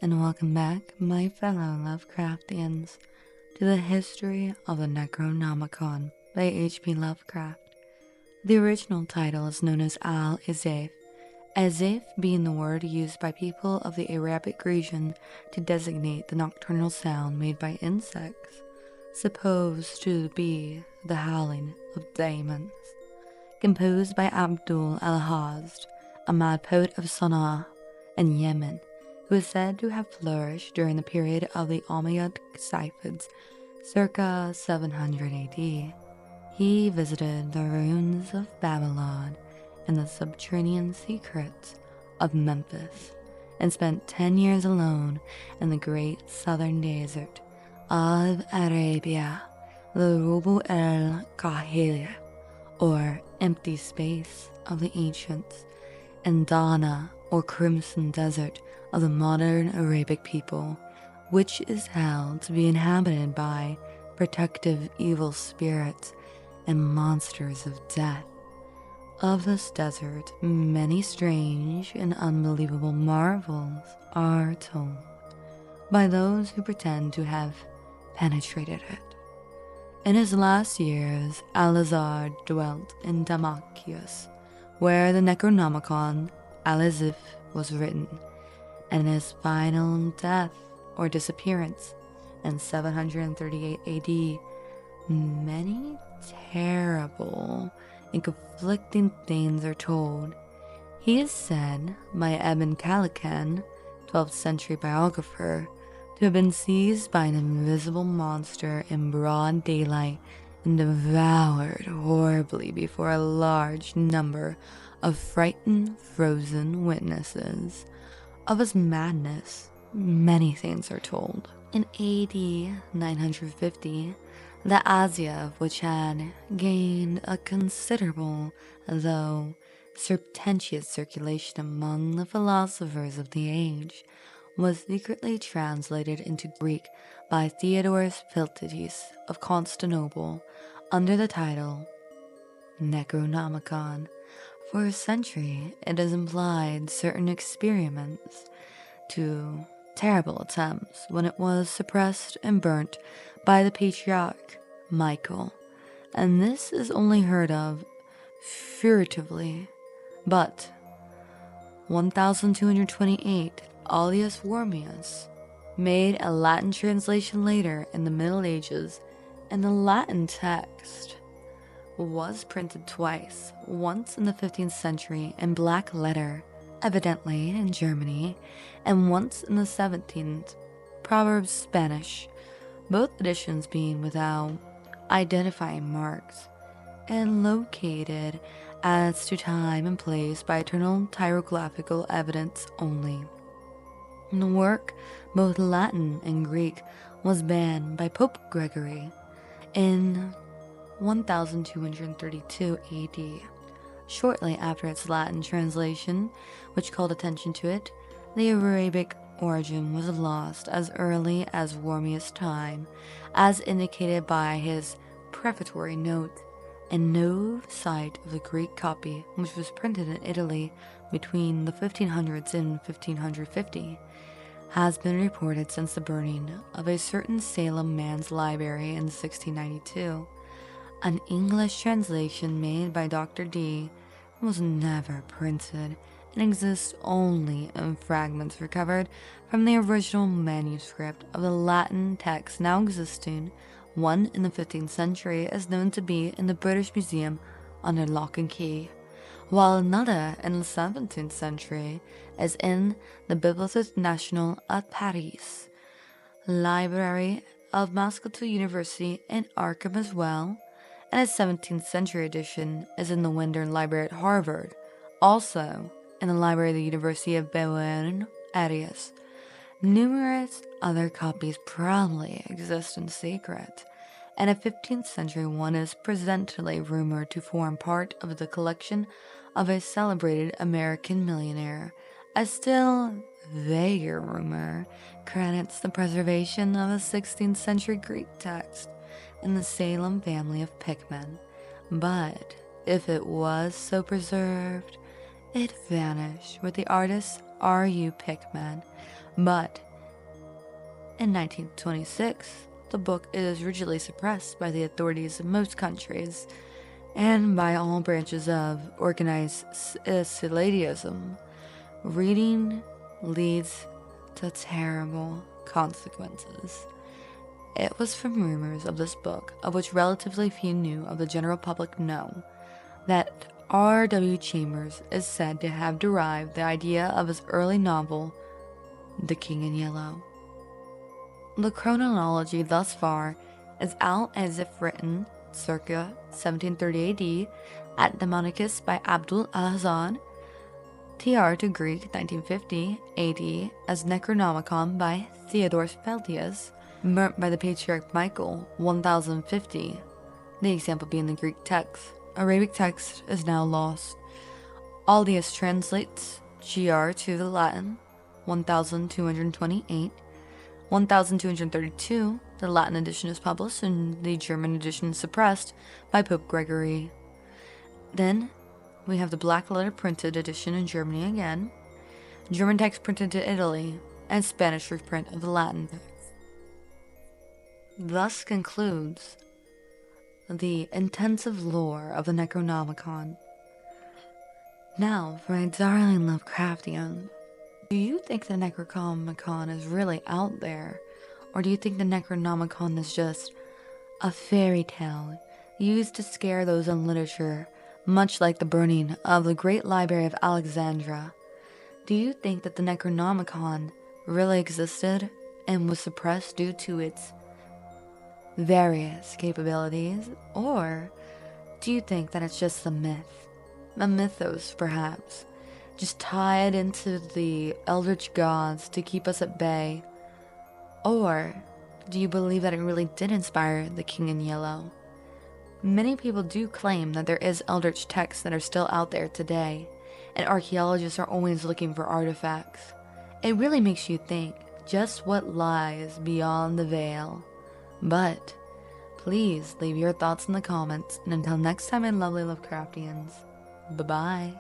and welcome back, my fellow Lovecraftians, to the history of the Necronomicon by H.P. Lovecraft. The original title is known as Azif, Azif being the word used by people of the Arabic region to designate the nocturnal sound made by insects, supposed to be the howling of daemons. Composed by Abdul Alhazred, a mad poet of Sanaá in Yemen, who is said to have flourished during the period of the Ommiade caliphs, circa 700 AD. He visited the ruins of Babylon and the subterranean secrets of Memphis, and spent 10 years alone in the great southern desert of Arabia, the Roba el Khaliyeh, or empty space of the ancients, and Dahna, or crimson desert of the modern Arabic people, which is held to be inhabited by protective evil spirits and monsters of death. Of this desert, many strange and unbelievable marvels are told by those who pretend to have penetrated it. In his last years, Alhazred dwelt in Damascus, where the Necronomicon, Azif, was written, and his final death or disappearance in 738 AD, many terrible and conflicting things are told. He is said by Ebn Khallikan, 12th century biographer, to have been seized by an invisible monster in broad daylight and devoured horribly before a large number of frightened, frozen witnesses. Of his madness, many things are told. In AD 950, the Azif, which had gained a considerable, though surreptitious circulation among the philosophers of the age, was secretly translated into Greek by Theodorus Philtides of Constantinople under the title Necronomicon. For a century, it has implied certain experiments to terrible attempts when it was suppressed and burnt by the patriarch Michael, and this is only heard of furtively. But 1228, alias Wormius, made a Latin translation later in the Middle Ages, and the Latin text was printed twice, once in the 15th century in black letter, evidently in Germany, and once in the 17th, Proverbs Spanish, both editions being without identifying marks, and located as to time and place by eternal hieroglyphical evidence only. The work, both Latin and Greek, was banned by Pope Gregory in 1232 AD. Shortly after its Latin translation, which called attention to it, the Arabic origin was lost as early as Wormius' time, as indicated by his prefatory note, and no sight of the Greek copy, which was printed in Italy between the 1500s and 1550, has been reported since the burning of a certain Salem man's library in 1692. An English translation made by Dr. D was never printed and exists only in fragments recovered from the original manuscript of the Latin text now existing. One in the 15th century is known to be in the British Museum under lock and key, while another in the 17th century is in the Bibliothèque Nationale at Paris, Library of Damascus University in Irem as well, and a 17th century edition is in the Winder Library at Harvard, also in the Library of the University of Buenos Aires. Numerous other copies probably exist in secret, and a 15th century one is presently rumored to form part of the collection of a celebrated American millionaire. A still vaguer rumor credits the preservation of a 16th century Greek text in the Salem family of Pickman, but if it was so preserved, it vanished with the artist R.U. Pickman. But In 1926, the book is rigidly suppressed by the authorities of most countries and by all branches of organized Salafism. Reading leads to terrible consequences. It was from rumors of this book, of which relatively few knew of the general public know, that R.W. Chambers is said to have derived the idea of his early novel, The King in Yellow. The chronology thus far is Azif written circa 1730 AD at Damascus by Abdul Alhazred, TR to Greek 1950 AD as Necronomicon by Theodore Pheltius, burnt by the Patriarch Michael 1050, the example being the Greek text. Arabic text is now lost. Aldius translates GR to the Latin 1228. 1232, the Latin edition is published and the German edition suppressed by Pope Gregory. Then we have the black letter printed edition in Germany again, German text printed to Italy, and Spanish reprint of the Latin text. Thus concludes the intensive lore of the Necronomicon. Now for my darling Lovecraftian. Do you think the Necronomicon is really out there? Or do you think the Necronomicon is just a fairy tale used to scare those in literature, much like the burning of the Great Library of Alexandria? Do you think that the Necronomicon really existed and was suppressed due to its various capabilities? Or do you think that it's just a myth? A mythos, perhaps? Just tied into the eldritch gods to keep us at bay? Or do you believe that it really did inspire the King in Yellow? Many people do claim that there is eldritch texts that are still out there today, and archaeologists are always looking for artifacts. It really makes you think just what lies beyond the veil. But please leave your thoughts in the comments, and until next time, my lovely Lovecraftians, bye-bye.